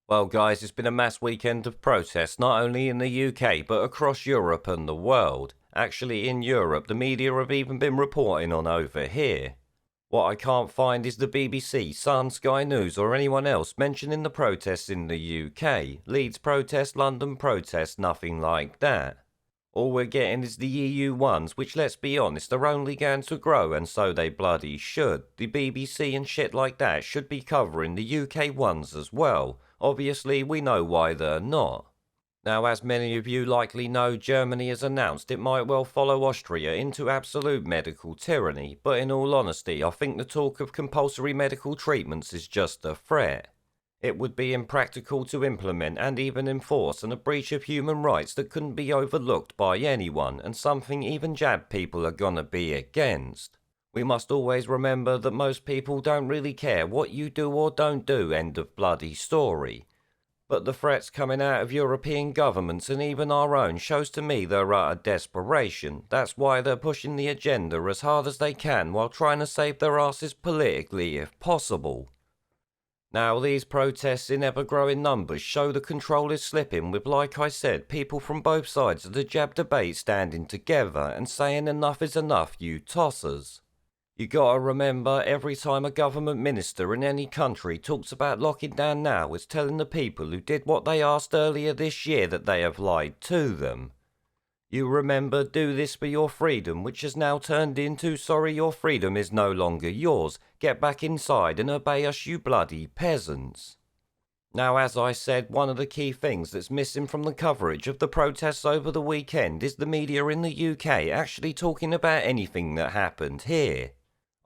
Well, guys, it's been a mass weekend of protests, not only in the UK, but across Europe and the world. Actually, in Europe, the media have even been reporting on over here. What I can't find is the BBC, Sun, Sky News, or anyone else mentioning the protests in the UK. Leeds protest, London protest, nothing like that. All we're getting is the EU ones, which, let's be honest, are only going to grow, and so they bloody should. The BBC and shit like that should be covering the UK ones as well. Obviously, we know why they're not. Now, as many of you likely know, Germany has announced it might well follow Austria into absolute medical tyranny, but in all honesty, I think the talk of compulsory medical treatments is just a threat. It would be impractical to implement and even enforce, and a breach of human rights that couldn't be overlooked by anyone, and something even jab people are gonna be against. We must always remember that most people don't really care what you do or don't do, end of bloody story. But the threats coming out of European governments and even our own shows to me they're at a desperation. That's why they're pushing the agenda as hard as they can while trying to save their asses politically if possible. Now, these protests in ever-growing numbers show the control is slipping with, like I said, people from both sides of the jab debate standing together and saying enough is enough, you tossers. You gotta remember, every time a government minister in any country talks about locking down now, it's telling the people who did what they asked earlier this year that they have lied to them. You remember, do this for your freedom, which has now turned into sorry your freedom is no longer yours. Get back inside and obey us, you bloody peasants. Now, as I said, one of the key things that's missing from the coverage of the protests over the weekend is the media in the UK actually talking about anything that happened here.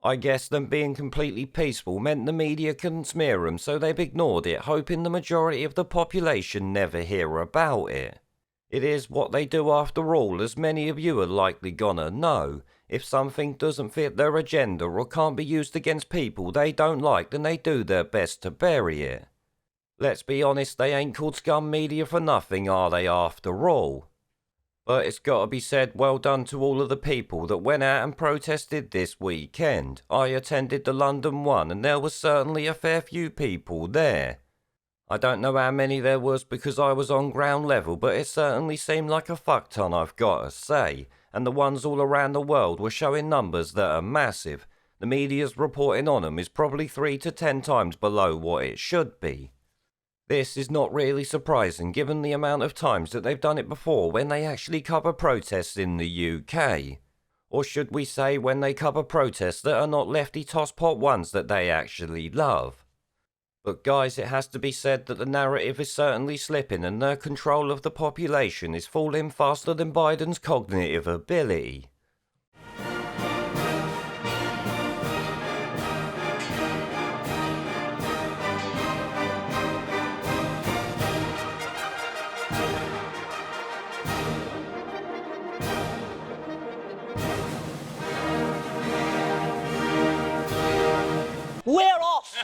I guess them being completely peaceful meant the media couldn't smear them, so they've ignored it, hoping the majority of the population never hear about it. It is what they do after all, as many of you are likely gonna know. If something doesn't fit their agenda or can't be used against people they don't like, then they do their best to bury it. Let's be honest, they ain't called scum media for nothing, are they, after all? But it's gotta be said, well done to all of the people that went out and protested this weekend. I attended the London one and there was certainly a fair few people there. I don't know how many there was because I was on ground level, but it certainly seemed like a fuck ton, I've gotta say. And the ones all around the world were showing numbers that are massive. The media's reporting on them is probably 3 to 10 times below what it should be. This is not really surprising given the amount of times that they've done it before when they actually cover protests in the UK. Or should we say when they cover protests that are not lefty tosspot ones that they actually love. But guys, it has to be said that the narrative is certainly slipping and their control of the population is falling faster than Biden's cognitive ability.